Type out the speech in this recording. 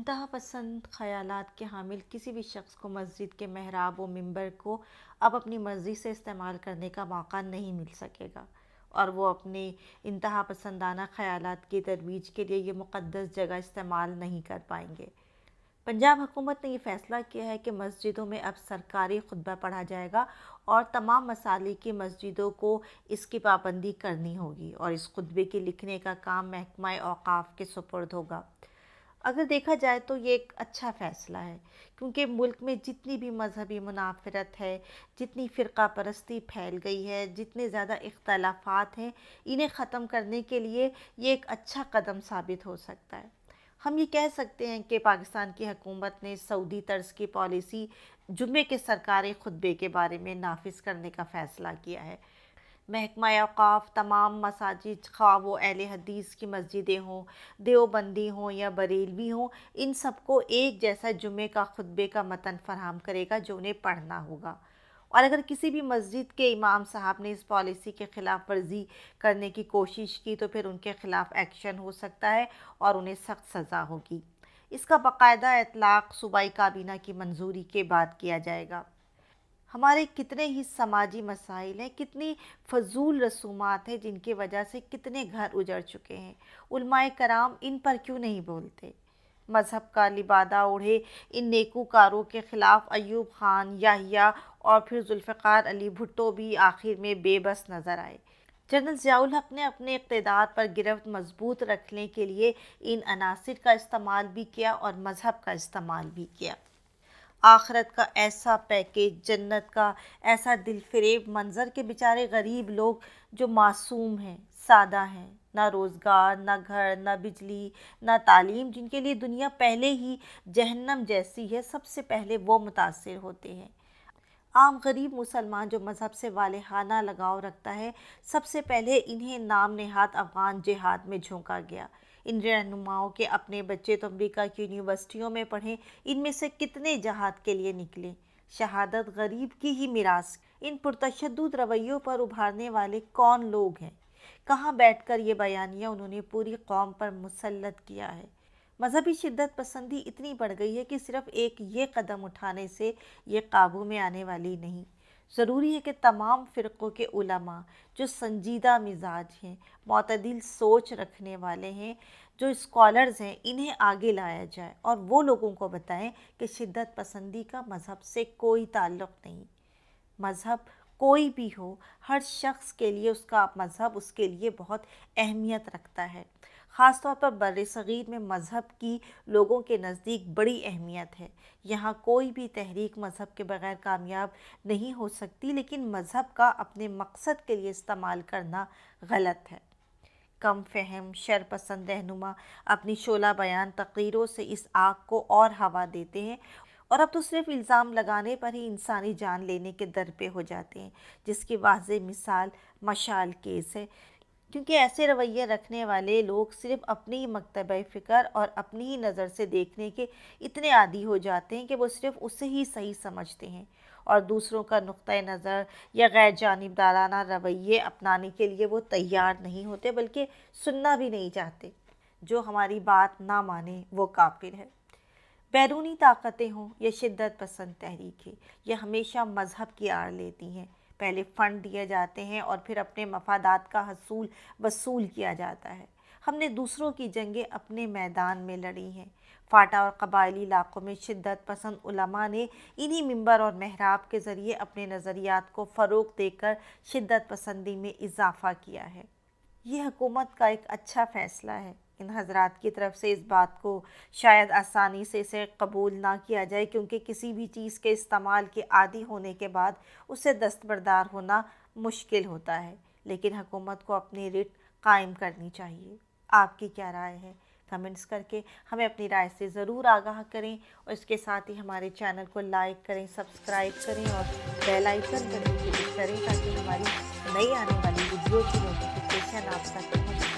انتہا پسند خیالات کے حامل کسی بھی شخص کو مسجد کے محراب و منبر کو اب اپنی مرضی سے استعمال کرنے کا موقع نہیں مل سکے گا، اور وہ اپنے انتہا پسندانہ خیالات کی ترویج کے لیے یہ مقدس جگہ استعمال نہیں کر پائیں گے۔ پنجاب حکومت نے یہ فیصلہ کیا ہے کہ مسجدوں میں اب سرکاری خطبہ پڑھا جائے گا اور تمام مساجد کی مسجدوں کو اس کی پابندی کرنی ہوگی، اور اس خطبے کے لکھنے کا کام محکمہ اوقاف کے سپرد ہوگا۔ اگر دیکھا جائے تو یہ ایک اچھا فیصلہ ہے، کیونکہ ملک میں جتنی بھی مذہبی منافرت ہے، جتنی فرقہ پرستی پھیل گئی ہے، جتنے زیادہ اختلافات ہیں، انہیں ختم کرنے کے لیے یہ ایک اچھا قدم ثابت ہو سکتا ہے۔ ہم یہ کہہ سکتے ہیں کہ پاکستان کی حکومت نے سعودی طرز کی پالیسی جمعے کے سرکاری خطبے کے بارے میں نافذ کرنے کا فیصلہ کیا ہے۔ محکمہ اوقاف تمام مساجد، خواہ وہ اہل حدیث کی مسجدیں ہوں، دیوبندی ہوں یا بریلوی ہوں، ان سب کو ایک جیسا جمعے کا خطبے کا متن فراہم کرے گا جو انہیں پڑھنا ہوگا، اور اگر کسی بھی مسجد کے امام صاحب نے اس پالیسی کے خلاف ورزی کرنے کی کوشش کی تو پھر ان کے خلاف ایکشن ہو سکتا ہے اور انہیں سخت سزا ہوگی۔ اس کا باقاعدہ اطلاق صوبائی کابینہ کی منظوری کے بعد کیا جائے گا۔ ہمارے کتنے ہی سماجی مسائل ہیں، کتنی فضول رسومات ہیں جن کی وجہ سے کتنے گھر اجڑ چکے ہیں۔ علماء کرام ان پر کیوں نہیں بولتے؟ مذہب کا لبادہ اوڑھے ان نیکوکاروں کے خلاف ایوب خان، یحییٰ اور پھر ذوالفقار علی بھٹو بھی آخر میں بے بس نظر آئے۔ جنرل ضیاء الحق نے اپنے اقتدار پر گرفت مضبوط رکھنے کے لیے ان عناصر کا استعمال بھی کیا اور مذہب کا استعمال بھی کیا۔ آخرت کا ایسا پیکیج، جنت کا ایسا دل فریب منظر کہ بیچارے غریب لوگ جو معصوم ہیں، سادہ ہیں، نہ روزگار، نہ گھر، نہ بجلی، نہ تعلیم، جن کے لیے دنیا پہلے ہی جہنم جیسی ہے، سب سے پہلے وہ متاثر ہوتے ہیں۔ عام غریب مسلمان جو مذہب سے والہانہ لگاؤ رکھتا ہے، سب سے پہلے انہیں نام نہاد افغان جہاد میں جھونکا گیا۔ ان رہنماؤں کے اپنے بچے تو امریکہ کی یونیورسٹیوں میں پڑھیں، ان میں سے کتنے جہاد کے لیے نکلے؟ شہادت غریب کی ہی میراث۔ ان پرتشدد رویوں پر ابھارنے والے کون لوگ ہیں؟ کہاں بیٹھ کر یہ بیانیہ انہوں نے پوری قوم پر مسلط کیا ہے؟ مذہبی شدت پسندی اتنی بڑھ گئی ہے کہ صرف ایک یہ قدم اٹھانے سے یہ قابو میں آنے والی نہیں۔ ضروری ہے کہ تمام فرقوں کے علماء جو سنجیدہ مزاج ہیں، معتدل سوچ رکھنے والے ہیں، جو اسکالرز ہیں، انہیں آگے لایا جائے اور وہ لوگوں کو بتائیں کہ شدت پسندی کا مذہب سے کوئی تعلق نہیں۔ مذہب کوئی بھی ہو، ہر شخص کے لیے اس کا مذہب اس کے لیے بہت اہمیت رکھتا ہے۔ خاص طور پر بر صغیر میں مذہب کی لوگوں کے نزدیک بڑی اہمیت ہے۔ یہاں کوئی بھی تحریک مذہب کے بغیر کامیاب نہیں ہو سکتی، لیکن مذہب کا اپنے مقصد کے لیے استعمال کرنا غلط ہے۔ کم فہم، شر پسند رہنما اپنی شعلہ بیان تقریروں سے اس آگ کو اور ہوا دیتے ہیں، اور اب تو صرف الزام لگانے پر ہی انسانی جان لینے کے در پہ ہو جاتے ہیں، جس کی واضح مثال مشال کیس ہے۔ کیونکہ ایسے رویے رکھنے والے لوگ صرف اپنی ہی مکتبہ فکر اور اپنی ہی نظر سے دیکھنے کے اتنے عادی ہو جاتے ہیں کہ وہ صرف اسے ہی صحیح سمجھتے ہیں، اور دوسروں کا نقطۂ نظر یا غیر جانبدارانہ رویے اپنانے کے لیے وہ تیار نہیں ہوتے، بلکہ سننا بھی نہیں چاہتے۔ جو ہماری بات نہ مانے وہ کافر ہے۔ بیرونی طاقتیں ہوں یا شدت پسند تحریکیں، یہ ہمیشہ مذہب کی آڑ لیتی ہیں۔ پہلے فنڈ دیے جاتے ہیں اور پھر اپنے مفادات کا حصول وصول کیا جاتا ہے۔ ہم نے دوسروں کی جنگیں اپنے میدان میں لڑی ہیں۔ فاٹا اور قبائلی علاقوں میں شدت پسند علماء نے انہی منبر اور محراب کے ذریعے اپنے نظریات کو فروغ دے کر شدت پسندی میں اضافہ کیا ہے۔ یہ حکومت کا ایک اچھا فیصلہ ہے۔ ان حضرات کی طرف سے اس بات کو شاید آسانی سے اسے قبول نہ کیا جائے، کیونکہ کسی بھی چیز کے استعمال کے عادی ہونے کے بعد اسے دستبردار ہونا مشکل ہوتا ہے، لیکن حکومت کو اپنی رٹ قائم کرنی چاہیے۔ آپ کی کیا رائے ہے؟ کمنٹس کر کے ہمیں اپنی رائے سے ضرور آگاہ کریں، اور اس کے ساتھ ہی ہمارے چینل کو لائک کریں، سبسکرائب کریں اور بیل آئیکن پر کلک کریں تاکہ ہماری نئی آنے والی ویڈیو کی نوٹیفیکیشن آپ تک پہنچ